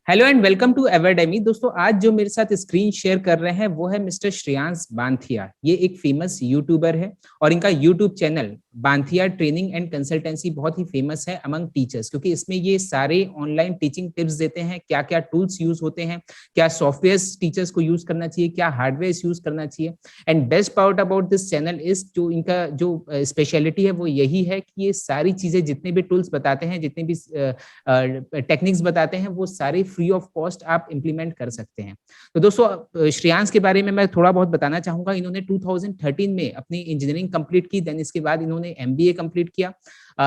Hello and welcome to Everdemy. दोस्तों, आज जो मेरे साथ स्क्रीन शेयर कर रहे हैं वो है मिस्टर श्रेयांश बांथिया। ये एक फेमस यूट्यूबर है और इनका YouTube channel Banthia training and consultancy बहुत ही फेमस है अमंग टीचर्स, क्योंकि इसमें ये सारे ऑनलाइन टीचिंग टिप्स देते हैं। क्या क्या टूल्स यूज होते हैं, क्या सॉफ्टवेयर टीचर्स को यूज करना चाहिए, क्या हार्डवेयर यूज करना चाहिए। And best part about this channel is जो इनका जो स्पेशलिटी है वो यही है कि ये सारी चीजें जितने भी टूल्स बताते हैं, जितने भी टेक्निक्स बताते हैं, वो सारे फ्री ऑफ कॉस्ट आप इंप्लीमेंट कर सकते हैं। तो दोस्तों, श्रेयांश के बारे में मैं थोड़ा बहुत बताना चाहूंगा। इन्होंने 2013 में अपनी इंजीनियरिंग कंप्लीट की, देन इसके बाद इन्होंने एमबीए कंप्लीट किया।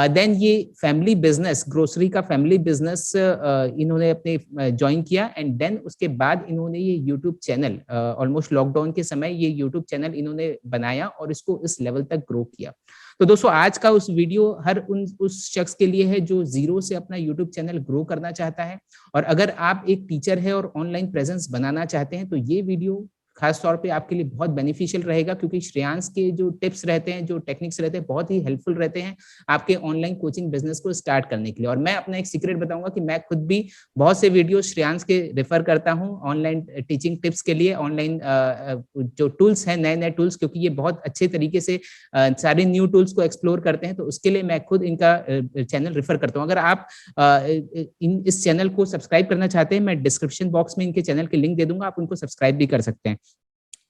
देन ये फैमिली बिजनेस, ग्रोसरी का फैमिली बिजनेस इन्होंने अपने ज्वाइन किया। एंड देन उसके बाद इन्होंने ये यूट्यूब चैनल ऑलमोस्ट लॉकडाउन के समय ये यूट्यूब चैनल इन्होंने बनाया और इसको इस लेवल तक ग्रो किया। तो दोस्तों, आज का उस वीडियो हर उस शख्स के लिए है जो जीरो से अपना यूट्यूब चैनल ग्रो करना चाहता है। और अगर आप एक टीचर है और ऑनलाइन प्रेजेंस बनाना चाहते हैं तो ये वीडियो खास तौर पे आपके लिए बहुत बेनिफिशियल रहेगा, क्योंकि श्रेयांश के जो टिप्स रहते हैं, जो टेक्निक्स रहते हैं, बहुत ही हेल्पफुल रहते हैं आपके ऑनलाइन कोचिंग बिजनेस को स्टार्ट करने के लिए। और मैं अपना एक सीक्रेट बताऊंगा कि मैं खुद भी बहुत से वीडियो श्रेयांश के रेफर करता हूं ऑनलाइन टीचिंग टिप्स के लिए। ऑनलाइन जो टूल्स हैं, नए नए टूल्स, क्योंकि ये बहुत अच्छे तरीके से सारे न्यू टूल्स को एक्सप्लोर करते हैं, तो उसके लिए मैं खुद इनका चैनल रेफर करता हूं। अगर आप इस चैनल को सब्सक्राइब करना चाहते हैं, मैं डिस्क्रिप्शन बॉक्स में इनके चैनल के लिंक दे दूंगा, आप उनको सब्सक्राइब भी कर सकते हैं।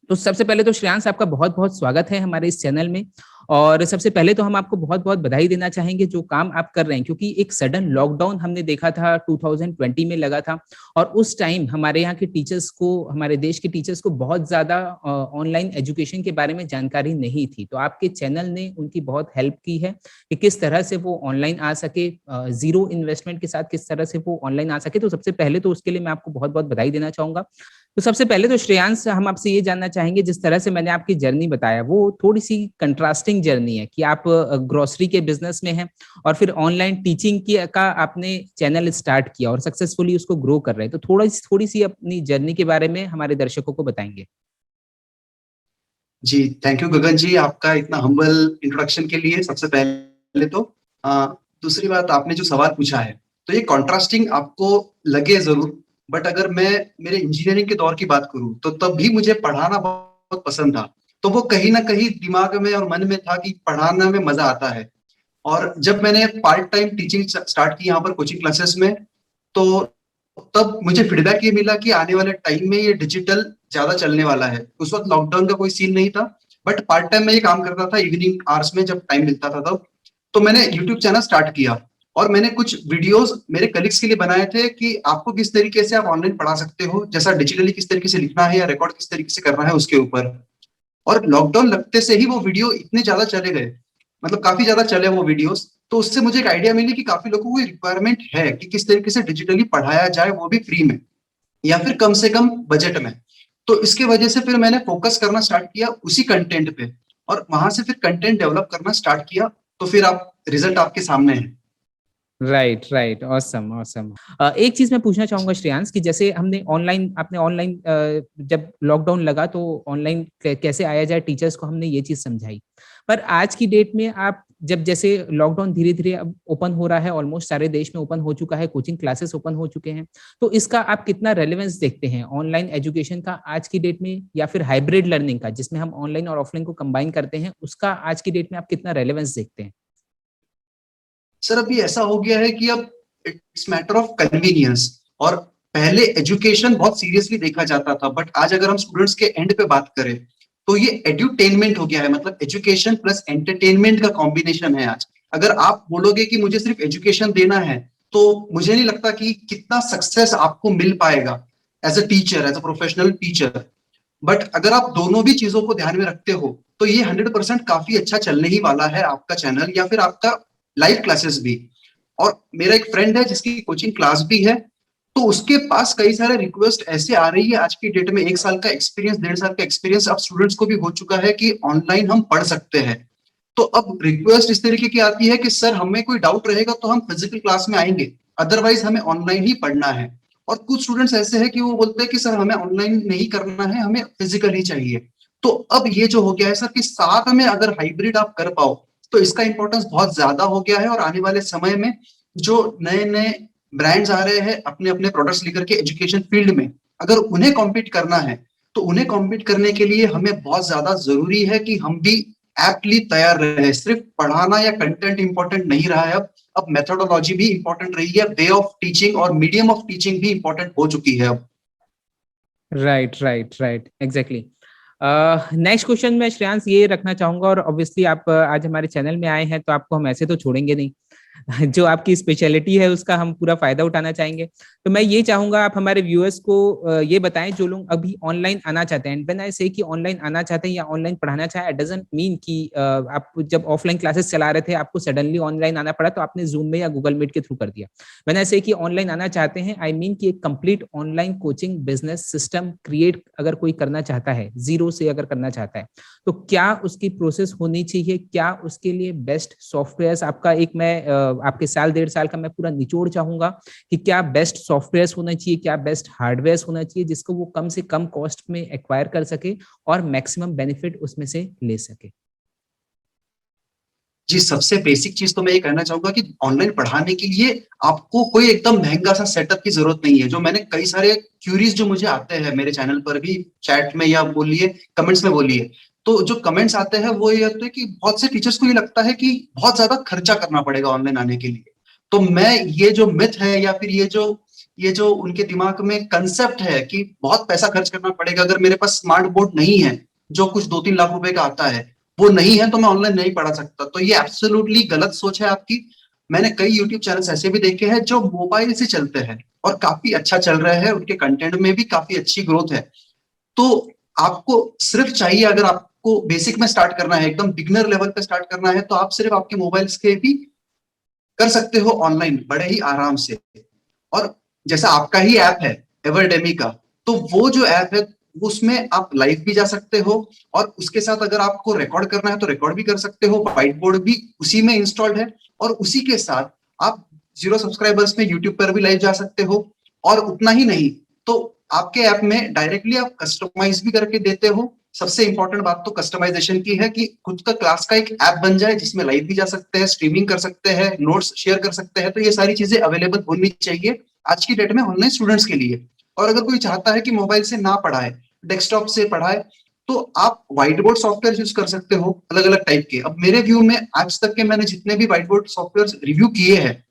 तो सबसे पहले तो श्रेयांश, आपका बहुत बहुत स्वागत है हमारे इस चैनल में। और सबसे पहले तो हम आपको बहुत बहुत बधाई देना चाहेंगे जो काम आप कर रहे हैं, क्योंकि एक सडन लॉकडाउन हमने देखा था 2020 में लगा था। और उस टाइम हमारे यहाँ के टीचर्स को, हमारे देश के टीचर्स को बहुत ज्यादा ऑनलाइन एजुकेशन के बारे में जानकारी नहीं थी। तो आपके चैनल ने उनकी बहुत हेल्प की है कि किस तरह से वो ऑनलाइन आ सके, जीरो इन्वेस्टमेंट के साथ किस तरह से वो ऑनलाइन आ सके। तो सबसे पहले तो उसके लिए मैं आपको बहुत बहुत बधाई देना चाहूंगा। तो सबसे पहले तो श्रेयांश, हम आपसे ये जानना चाहेंगे, जिस तरह से मैंने आपकी जर्नी बताया वो थोड़ी सी कंट्रास्टिंग जर्नी है कि आप ग्रोसरी के बिजनेस में हैं और फिर ऑनलाइन टीचिंग की का आपने चैनल स्टार्ट किया और सक्सेसफुली उसको ग्रो कर रहे हैं। तो थोड़ी सी अपनी जर्नी के बारे में हमारे दर्शकों को बताएंगे। जी, थैंक यू गगन जी, आपका इतना हम्बल इंट्रोडक्शन के लिए। सबसे पहले तो आ, दूसरी बात, आपने जो सवाल पूछा है तो ये कॉन्ट्रास्टिंग आपको लगे जरूर, बट अगर मैं मेरे इंजीनियरिंग के दौर की बात करूं तो तब भी मुझे पढ़ाना बहुत पसंद था। तो वो कहीं ना कहीं दिमाग में और मन में था कि पढ़ाना में मजा आता है। और जब मैंने पार्ट टाइम टीचिंग स्टार्ट की यहाँ पर कोचिंग क्लासेस में, तो तब मुझे फीडबैक ये मिला कि आने वाले टाइम में ये डिजिटल ज्यादा चलने वाला है। उस वक्त लॉकडाउन का कोई सीन नहीं था, बट पार्ट टाइम में ये काम करता था इवनिंग आवर्स में जब टाइम मिलता था तब। तो मैंने यूट्यूब चैनल स्टार्ट किया और मैंने कुछ वीडियोस मेरे कलीग्स के लिए बनाए थे कि आपको किस तरीके से आप ऑनलाइन पढ़ा सकते हो, जैसा डिजिटली किस तरीके से लिखना है या रिकॉर्ड किस तरीके से करना है उसके ऊपर। और लॉकडाउन लगते से ही वो वीडियो इतने ज्यादा चले गए, मतलब काफी ज्यादा चले वो वीडियोस। तो उससे मुझे एक आइडिया मिली कि काफी लोगों को रिक्वायरमेंट है कि किस तरीके से डिजिटली पढ़ाया जाए, वो भी फ्री में या फिर कम से कम बजट में। तो इसके वजह से फिर मैंने फोकस करना स्टार्ट किया उसी कंटेंट पे, और वहां से फिर कंटेंट डेवलप करना स्टार्ट किया। तो फिर आप रिजल्ट आपके सामने है। Right right, awesome awesome. एक चीज मैं पूछना चाहूंगा श्रेयांश, कि जैसे हमने ऑनलाइन, आपने ऑनलाइन जब लॉकडाउन लगा तो ऑनलाइन कैसे आया जाए टीचर्स को, हमने ये चीज समझाई। पर आज की डेट में आप जब जैसे लॉकडाउन धीरे धीरे अब ओपन हो रहा है, ऑलमोस्ट सारे देश में ओपन हो चुका है, कोचिंग क्लासेस ओपन हो चुके हैं, तो इसका आप कितना रेलेवेंस देखते हैं ऑनलाइन एजुकेशन का आज की डेट में, या फिर हाइब्रिड लर्निंग का जिसमें हम ऑनलाइन और ऑफलाइन को कंबाइन करते हैं, उसका आज की डेट में आप कितना रेलेवेंस देखते हैं? सर, अभी ऐसा हो गया है कि अब इट्स मैटर ऑफ कन्वीनियंस। और पहले एजुकेशन बहुत सीरियसली देखा जाता था, बट आज अगर हम स्टूडेंट्स के एंड पे बात करें तो ये एड्यूटेनमेंट हो गया है, मतलब एजुकेशन प्लस एंटरटेनमेंट का कॉम्बिनेशन है आज। अगर आप बोलोगे कि मुझे सिर्फ एजुकेशन देना है, तो मुझे नहीं लगता कि कितना सक्सेस आपको मिल पाएगा as a teacher, as a professional teacher. But अगर आप दोनों भी चीजों को ध्यान में रखते हो तो ये 100% काफी अच्छा चलने ही वाला है आपका चैनल या फिर आपका लाइव क्लासेस भी। और मेरा एक फ्रेंड है जिसकी कोचिंग क्लास भी है, तो उसके पास कई सारे रिक्वेस्ट ऐसे आ रही है आज की डेट में। 1 साल का एक्सपीरियंस, 1.5 साल का एक्सपीरियंस अब स्टूडेंट्स को भी हो चुका है कि ऑनलाइन हम पढ़ सकते हैं। तो अब रिक्वेस्ट इस तरीके की आती है कि सर हमें कोई डाउट रहेगा तो हम फिजिकल क्लास में आएंगे, अदरवाइज हमें ऑनलाइन ही पढ़ना है। और कुछ स्टूडेंट्स ऐसे हैं कि वो बोलते हैं कि सर हमें ऑनलाइन नहीं करना है, हमें फिजिकल ही चाहिए। तो अब ये जो हो गया है सर कि साथ में अगर हाइब्रिड आप कर पाओ तो इसका इंपॉर्टेंस बहुत ज्यादा हो गया है। और आने वाले समय में जो नए नए ब्रांड्स आ रहे हैं अपने अपने प्रोडक्ट्स लेकर के एजुकेशन फील्ड में, अगर उन्हें कॉम्पीट करना है तो उन्हें कॉम्पीट करने के लिए हमें बहुत ज्यादा जरूरी है कि हम भी एप्टली तैयार रहे। सिर्फ पढ़ाना या कंटेंट इंपॉर्टेंट नहीं रहा है, अब मेथोडोलॉजी भी इंपॉर्टेंट रही है, वे ऑफ टीचिंग और मीडियम ऑफ टीचिंग भी इंपॉर्टेंट हो चुकी है अब। Right right right, exactly. Next question मैं श्रेयांश ये रखना चाहूंगा, और ऑब्वियसली आप आज हमारे चैनल में आए हैं तो आपको हम ऐसे तो छोड़ेंगे नहीं। जो आपकी स्पेशलिटी है उसका हम पूरा फायदा उठाना चाहेंगे। तो मैं ये चाहूंगा आप हमारे व्यूअर्स को ये बताएं जो लोग अभी ऑनलाइन आना चाहते हैं। व्हेन आई से कि ऑनलाइन आना चाहते हैं या ऑनलाइन पढ़ाना चाहे, इट डजंट मीन कि आप जब ऑफलाइन क्लासेस चला रहे थे आपको सडनली ऑनलाइन आना पड़ा तो आपने जूम में या गूगल मीट के थ्रू कर दिया। व्हेन आई से कि ऑनलाइन आना चाहते हैं, आई मीन कि एक complete online coaching business system create अगर कोई करना चाहता है, जीरो से अगर करना चाहता है, तो क्या उसकी प्रोसेस होनी चाहिए, क्या उसके लिए बेस्ट सॉफ्टवेयर आपका एक मैं आपके साल 1.5 साल का मैं पूरा निचोड़ चाहूंगा कि क्या बेस्ट सॉफ्टवेयर होना चाहिए, क्या बेस्ट हार्डवेयर होना चाहिए जिसको वो कम से कम कॉस्ट में एक्वायर कर सके और मैक्सिमम बेनिफिट उसमें से ले सके। जी, सबसे बेसिक चीज तो मैं ये कहना चाहूंगा कि ऑनलाइन पढ़ाने के लिए आपको कोई एकदम महंगा सा सेटअप की जरूरत नहीं है। जो मैंने कई सारे क्यूरीज जो मुझे आते हैं मेरे चैनल पर भी, चैट में या बोलिए कमेंट्स में बोलिए, तो जो कमेंट्स आते हैं वो ये होते हैं कि बहुत से टीचर्स को ये लगता है कि बहुत ज्यादा खर्चा करना पड़ेगा ऑनलाइन आने के लिए। तो मैं ये जो मिथ है या फिर ये जो उनके दिमाग में कंसेप्ट है कि बहुत पैसा खर्च करना पड़ेगा, अगर मेरे पास स्मार्ट बोर्ड नहीं है जो कुछ 2-3 लाख रुपए का आता है, वो नहीं है तो मैं ऑनलाइन नहीं पढ़ा सकता, तो ये एब्सोल्युटली गलत सोच है आपकी। मैंने कई यूट्यूब चैनल्स ऐसे भी देखे हैं जो मोबाइल से चलते हैं और काफी अच्छा चल रहे हैं, उनके कंटेंट में भी काफी अच्छी ग्रोथ है। तो आपको सिर्फ चाहिए, अगर आपको बेसिक में स्टार्ट करना है, एकदम बिगनर लेवल पे स्टार्ट करना है, तो आप सिर्फ आपके मोबाइल के भी कर सकते हो ऑनलाइन बड़े ही आराम से। और जैसा आपका ही ऐप है एवरडेमी का, तो वो जो ऐप है उसमें आप लाइव भी जा सकते हो, और उसके साथ अगर आपको रिकॉर्ड करना है तो रिकॉर्ड भी कर सकते हो, व्हाइट बोर्ड भी उसी में इंस्टॉल्ड है। और उसी के साथ आप 0 सब्सक्राइबर्स में यूट्यूब पर भी लाइव जा सकते हो। और उतना ही नहीं, तो आपके ऐप में डायरेक्टली आप कस्टमाइज भी करके देते हो। सबसे इंपॉर्टेंट बात तो कस्टमाइजेशन की है कि खुद का क्लास का एक ऐप बन जाए जिसमें लाइव भी जा सकते हैं, स्ट्रीमिंग कर सकते हैं, नोट्स शेयर कर सकते हैं। तो ये सारी चीजें अवेलेबल होनी चाहिए आज की डेट में ऑनलाइन स्टूडेंट्स के लिए। और अगर कोई चाहता है कि मोबाइल से ना पढ़ाए, डेस्कटॉप से पढ़ाए, तो आप व्हाइट बोर्ड सॉफ्टवेयर यूज कर सकते हो अलग अलग टाइप के। अब मेरे व्यू में आज तक के मैंने जितने भी व्हाइट बोर्ड सॉफ्टवेयर रिव्यू किए हैं,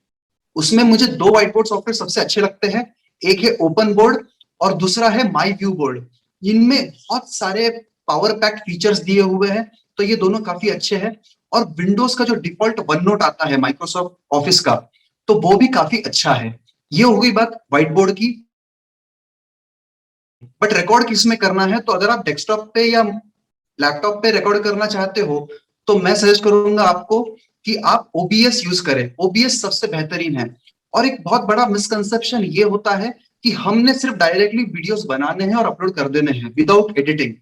उसमें मुझे 2 व्हाइट बोर्ड सॉफ्टवेयर सबसे अच्छे लगते हैं। एक है ओपन बोर्ड और दूसरा है माई व्यू बोर्ड। इनमें बहुत सारे पावर पैक फीचर्स दिए हुए हैं, तो ये दोनों काफी अच्छे हैं। और विंडोज का जो डिफॉल्ट वन नोट आता है माइक्रोसॉफ्ट ऑफिस का, तो वो भी काफी अच्छा है। ये हो गई बात व्हाइट बोर्ड की। बट रिकॉर्ड किस में करना है, तो अगर आप डेस्कटॉप पे या लैपटॉप पे रिकॉर्ड करना चाहते हो, तो मैं सजेस्ट करूंगा आपको कि आप ओबीएस यूज करें। ओबीएस सबसे बेहतरीन है। और एक बहुत बड़ा मिसकंसेप्शन ये होता है कि हमने सिर्फ डायरेक्टली वीडियोस बनाने हैं और अपलोड कर देने हैं विदाउट एडिटिंग।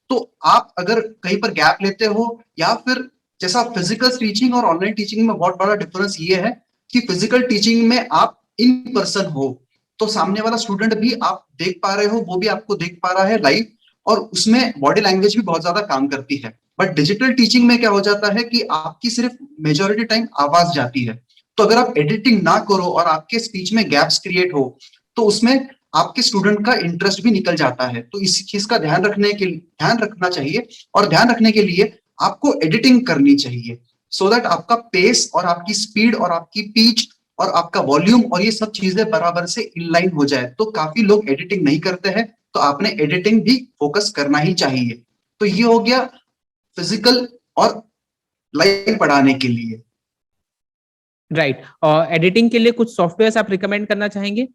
तो आप अगर कहीं पर गैप लेते हो, या फिर जैसा फिजिकल टीचिंग और ऑनलाइन टीचिंग में बहुत बड़ा डिफरेंस ये है कि फिजिकल टीचिंग में आप इन पर्सन हो, तो सामने वाला स्टूडेंट भी आप देख पा रहे हो, वो भी आपको देख पा रहा है लाइव, और उसमें बॉडी लैंग्वेज भी बहुत ज्यादा काम करती है। बट डिजिटल टीचिंग में क्या हो जाता है कि आपकी सिर्फ मेजोरिटी टाइम आवाज जाती है। तो अगर आप एडिटिंग ना करो और आपके स्पीच में गैप्स क्रिएट हो, तो उसमें आपके स्टूडेंट का इंटरेस्ट भी निकल जाता है। तो इस चीज का ध्यान रखना चाहिए। और ध्यान रखने के लिए आपको एडिटिंग करनी चाहिए, सो दैट आपका पेस और आपकी स्पीड और आपकी पीच और आपका वॉल्यूम और ये सब चीजें बराबर से इनलाइन हो जाए। तो काफी लोग एडिटिंग नहीं करते हैं, तो आपने एडिटिंग भी फोकस करना ही चाहिए। तो ये हो गया फिजिकल और लाइव पढ़ाने के लिए। राइट, और एडिटिंग के लिए कुछ सॉफ्टवेयर आप रिकमेंड करना चाहेंगे?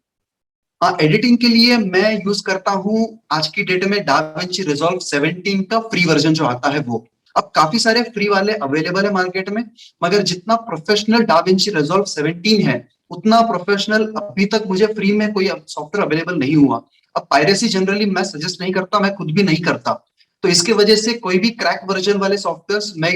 हाँ, एडिटिंग के लिए मैं यूज करता हूँ आज की डेट में डाविंची रिजॉल्व 17 का फ्री वर्जन जो आता है वो। अब काफी सारे फ्री वाले अवेलेबल है मार्केट में, मगर जितना प्रोफेशनल डाविंची रिजॉल्व 17 है, उतना प्रोफेशनल अभी तक मुझे फ्री में कोई सॉफ्टवेयर अवेलेबल नहीं हुआ। अब पायरेसी जनरली मैं सजेस्ट नहीं करता, मैं खुद भी नहीं करता, तो इसके वजह से कोई भी क्रैक वर्जन वाले सॉफ्टवेयर मैं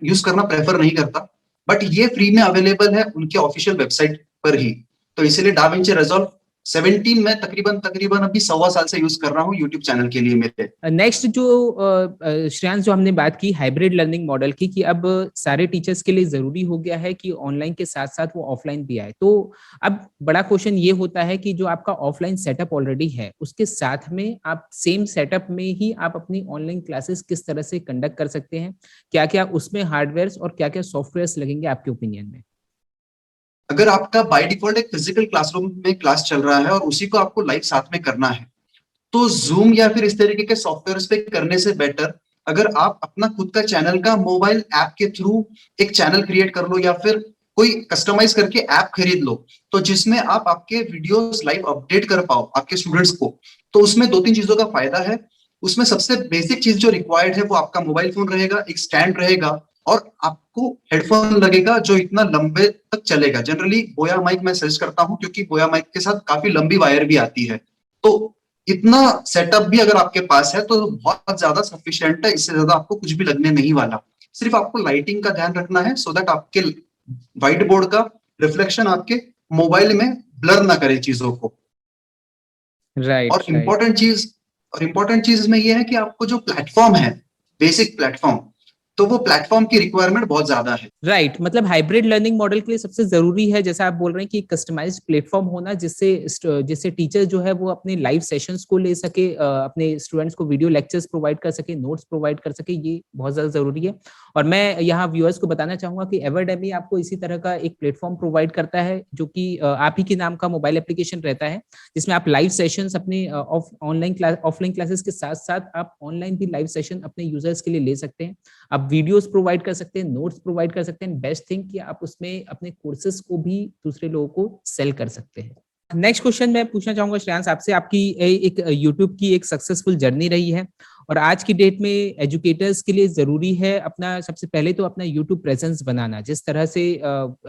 यूज करना प्रेफर नहीं करता। बट ये फ्री में अवेलेबल है उनके ऑफिशियल वेबसाइट पर ही, तो इसीलिए डाविंची रिजॉल्व 17 में तकरीबन अभी 1.25 साल से यूज कर रहा हूँ यूट्यूब चैनल के लिए मेरे। नेक्स्ट जो श्रेयांश, जो हमने बात की हाइब्रिड लर्निंग मॉडल की, कि अब सारे टीचर्स के लिए जरूरी हो गया है कि ऑनलाइन के साथ साथ वो ऑफलाइन भी आए। तो अब बड़ा क्वेश्चन ये होता है कि जो आपका ऑफलाइन सेटअप ऑलरेडी है उसके साथ में आप सेम सेटअप में ही आप अपनी ऑनलाइन क्लासेस किस तरह से कंडक्ट कर सकते हैं, क्या क्या उसमें हार्डवेयर और क्या क्या सॉफ्टवेयर लगेंगे आपके ओपिनियन में? अगर आपका बाय डिफॉल्ट एक फिजिकल क्लासरूम में क्लास चल रहा है और उसी को आपको लाइव साथ में करना है, तो जूम या फिर इस तरीके के सॉफ्टवेयर पे करने से बेटर अगर आप अपना खुद का चैनल का मोबाइल ऐप के थ्रू एक चैनल क्रिएट कर लो या फिर कोई कस्टमाइज करके ऐप खरीद लो, तो जिसमें आप आपके वीडियोस लाइव अपडेट कर पाओ आपके स्टूडेंट्स को। तो उसमें 2-3 चीजों का फायदा है। उसमें सबसे बेसिक चीज जो रिक्वायर्ड है वो आपका मोबाइल फोन रहेगा, एक स्टैंड रहेगा और आपको हेडफोन लगेगा जो इतना लंबे तक चलेगा। जनरली बोया माइक मैं सजेस्ट करता हूँ क्योंकि बोया माइक के साथ काफी लंबी वायर भी आती है। तो इतना सेटअप भी अगर आपके पास है तो बहुत ज्यादा सफिशिएंट है, इससे ज्यादा आपको कुछ भी लगने नहीं वाला। सिर्फ आपको लाइटिंग का ध्यान रखना है सो दैट आपके व्हाइट बोर्ड का रिफ्लेक्शन आपके मोबाइल में ब्लर ना करे चीजों को। राइट, और राइट। इम्पोर्टेंट चीज इसमें यह है कि आपको जो प्लेटफॉर्म है, बेसिक प्लेटफॉर्म, तो वो प्लेटफॉर्म की रिक्वायरमेंट बहुत ज्यादा है। राइट, मतलब हाइब्रिड लर्निंग मॉडल के लिए सबसे जरूरी है, जैसा आप बोल रहे हैं, कि कस्टमाइज्ड प्लेटफॉर्म होना, जिससे जिससे टीचर जो है वो अपने लाइव सेशंस को ले सके, अपने स्टूडेंट्स को वीडियो लेक्चर्स प्रोवाइड कर सके, नोट्स प्रोवाइड कर सके। ये बहुत ज्यादा जरूरी है। और मैं यहाँ व्यूअर्स को बताना चाहूंगा कि एवरडेमी आपको इसी तरह का एक प्लेटफॉर्म प्रोवाइड करता है, जो कि आप ही के नाम का मोबाइल एप्लीकेशन रहता है, जिसमें आप लाइव सेशंस अपने ऑफलाइन क्लासेस के साथ साथ आप ऑनलाइन भी लाइव सेशन अपने यूजर्स के लिए ले सकते हैं। आप वीडियोस प्रोवाइड कर सकते हैं, नोट्स प्रोवाइड कर सकते हैं। बेस्ट थिंग कि आप उसमें अपने कोर्सेज को भी दूसरे लोगों को सेल कर सकते हैं। नेक्स्ट क्वेश्चन मैं पूछना चाहूंगा श्रेयांश आपसे, आपकी एक यूट्यूब की एक सक्सेसफुल जर्नी रही है, और आज की डेट में एजुकेटर्स के लिए जरूरी है अपना, सबसे पहले तो अपना यूट्यूब प्रेजेंस बनाना। जिस तरह से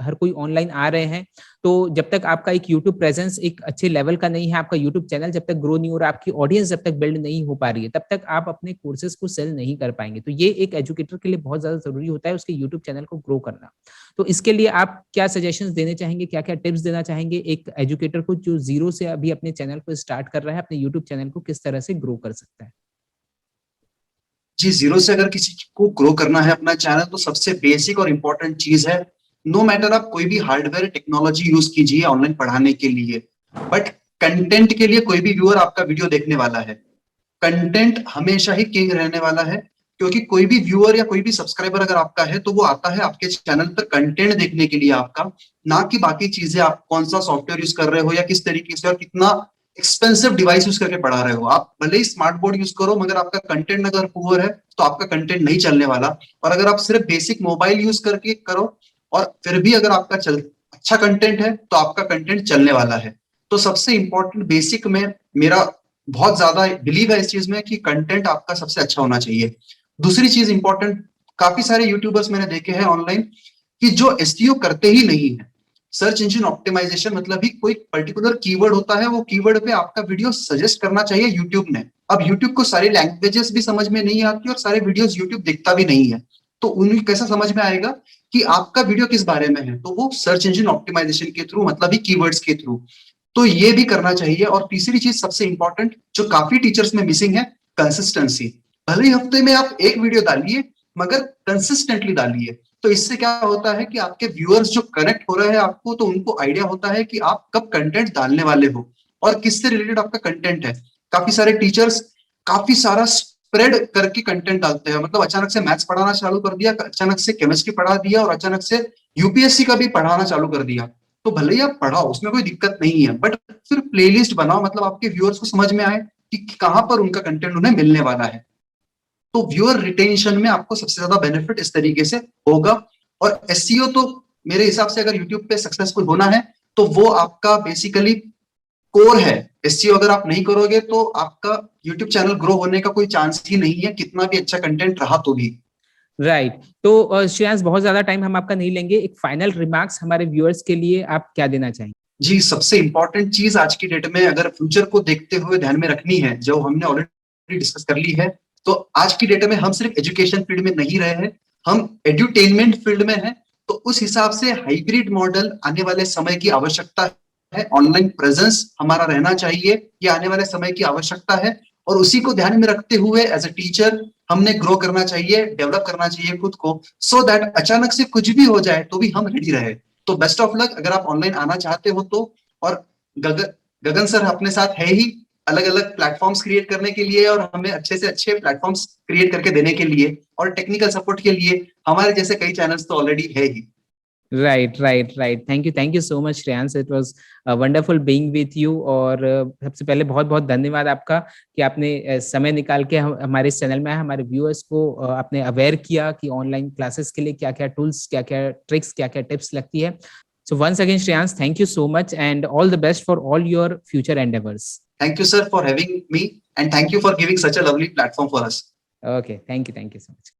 हर कोई ऑनलाइन आ रहे हैं, तो जब तक आपका एक यूट्यूब प्रेजेंस एक अच्छे लेवल का नहीं है, आपका यूट्यूब चैनल जब तक ग्रो नहीं हो रहा, आपकी ऑडियंस जब तक बिल्ड नहीं हो पा रही है, तब तक आप अपने कोर्सेज को सेल नहीं कर पाएंगे। तो ये एक एजुकेटर के लिए बहुत ज्यादा जरूरी होता है, उसके यूट्यूब चैनल को ग्रो करना। तो इसके लिए आप क्या सजेशंस देने चाहेंगे, क्या क्या टिप्स देना चाहेंगे एक एजुकेटर को जो जीरो से अभी अपने चैनल को स्टार्ट कर रहा है, अपने यूट्यूब चैनल को किस तरह से ग्रो कर सकता है? जी, जीरो से अगर किसी को ग्रो करना है अपना चैनल, तो सबसे बेसिक और इंपॉर्टेंट चीज है, नो मैटर आप कोई भी हार्डवेयर टेक्नोलॉजी यूज कीजिए ऑनलाइन पढ़ाने के लिए, बट कंटेंट के लिए कोई भी व्यूअर आपका वीडियो देखने वाला है। कंटेंट हमेशा ही किंग रहने वाला है, क्योंकि कोई भी व्यूअर या कोई भी सब्सक्राइबर अगर आपका है तो वो आता है आपके चैनल पर कंटेंट देखने के लिए आपका, ना कि बाकी चीजें आप कौन सा सॉफ्टवेयर यूज कर रहे हो या किस तरीके से और कितना एक्सपेंसिव डिवाइस यूज करके पढ़ा रहे हो। आप भले ही स्मार्ट बोर्ड यूज करो, मगर आपका कंटेंट अगर पुअर है तो आपका कंटेंट नहीं चलने वाला। और अगर आप सिर्फ बेसिक मोबाइल यूज करके करो और फिर भी अगर आपका अच्छा कंटेंट है तो आपका कंटेंट चलने वाला है। तो सबसे इंपॉर्टेंट बेसिक में मेरा बहुत ज्यादा बिलीव है इस चीज में कि कंटेंट आपका सबसे अच्छा होना चाहिए। दूसरी चीज इंपॉर्टेंट, काफी सारे यूट्यूबर्स मैंने देखे हैं ऑनलाइन कि जो एसईओ करते ही नहीं है। सर्च इंजन ऑप्टिमाइजेशन मतलब ही कोई पर्टिकुलर कीवर्ड होता है, वो कीवर्ड पे आपका वीडियो सजेस्ट करना चाहिए यूट्यूब ने। अब यूट्यूब को सारी लैंग्वेजेस भी समझ में नहीं आती और सारे वीडियोस यूट्यूब दिखता भी नहीं है, तो उन्हें कैसा समझ में आएगा कि आपका वीडियो किस बारे में है? तो वो सर्च इंजन ऑप्टिमाइजेशन के थ्रू, मतलब ही कीवर्ड्स के थ्रू। तो ये भी करना चाहिए। और तीसरी चीज सबसे इंपॉर्टेंट जो काफी टीचर्स में मिसिंग है, कंसिस्टेंसी। भले ही हफ्ते में आप एक वीडियो डालिए, मगर कंसिस्टेंटली डालिए। तो इससे क्या होता है कि आपके व्यूअर्स जो कनेक्ट हो रहे हैं आपको, तो उनको आइडिया होता है कि आप कब कंटेंट डालने वाले हो और किससे रिलेटेड आपका कंटेंट है। काफी सारे टीचर्स काफी सारा स्प्रेड करके कंटेंट डालते हैं, मतलब अचानक से मैथ्स पढ़ाना चालू कर दिया, अचानक से केमिस्ट्री पढ़ा दिया और अचानक से यूपीएससी का भी पढ़ाना चालू कर दिया। तो भले ही आप पढ़ाओ, उसमें कोई दिक्कत नहीं है, बट फिर प्लेलिस्ट बनाओ, मतलब आपके व्यूअर्स को समझ में आए कि कहां पर उनका कंटेंट उन्हें मिलने वाला है। तो व्यूअर रिटेंशन में आपको सबसे ज्यादा बेनिफिट इस तरीके से होगा। और एसईओ तो मेरे हिसाब से अगर यूट्यूब पे सक्सेसफुल होना है तो वो आपका बेसिकली कोर है। एसईओ अगर आप नहीं करोगे तो आपका यूट्यूब चैनल ग्रो होने का कोई चांस ही नहीं है, कितना भी अच्छा कंटेंट रहा तो भी। राइट। तो श्रेयांश, बहुत ज्यादा टाइम हम आपका नहीं लेंगे, एक फाइनल रिमार्क्स हमारे व्यूअर्स के लिए आप क्या देना चाहेंगे? जी, सबसे इंपॉर्टेंट चीज आज की डेट में अगर फ्यूचर को देखते हुए ध्यान में रखनी है, जो हमने ऑलरेडी डिस्कस कर ली है, तो आज की डेट में हम सिर्फ एजुकेशन फील्ड में नहीं रहे हैं, हम एड्यूटेनमेंट फील्ड में हैं। तो उस हिसाब से हाइब्रिड मॉडल आने वाले समय की आवश्यकता है, ऑनलाइन प्रेजेंस हमारा रहना चाहिए, ये आने वाले समय की आवश्यकता है और उसी को ध्यान में रखते हुए एज अ टीचर हमने ग्रो करना चाहिए, डेवलप करना चाहिए खुद को, सो दैट अचानक से कुछ भी हो जाए तो भी हम रेडी रहे। तो बेस्ट ऑफ लक अगर आप ऑनलाइन आना चाहते हो तो। और गगन सर अपने साथ है ही अलग अलग प्लेटफॉर्म्स क्रिएट करने के लिए और हमें अच्छे से अच्छे प्लेटफॉर्म्स क्रिएट करके देने के लिए और टेक्निकल सपोर्ट के लिए हमारे जैसे कई चैनल्स तो ऑलरेडी है ही। Right. Thank you so much Shreyansh, it was wonderful being with you. और सबसे पहले बहुत बहुत धन्यवाद आपका कि आपने समय निकाल के हमारे इस चैनल में हमारे व्यूअर्स को आपने अवेयर किया कि ऑनलाइन क्लासेस के लिए क्या क्या टूल्स, क्या क्या ट्रिक्स, क्या क्या टिप्स लगती है। So once again, Shreyans, thank you so much and all the best for all your future endeavors. Thank you, sir, for having me and thank you for giving such a lovely platform for us. Okay, thank you so much.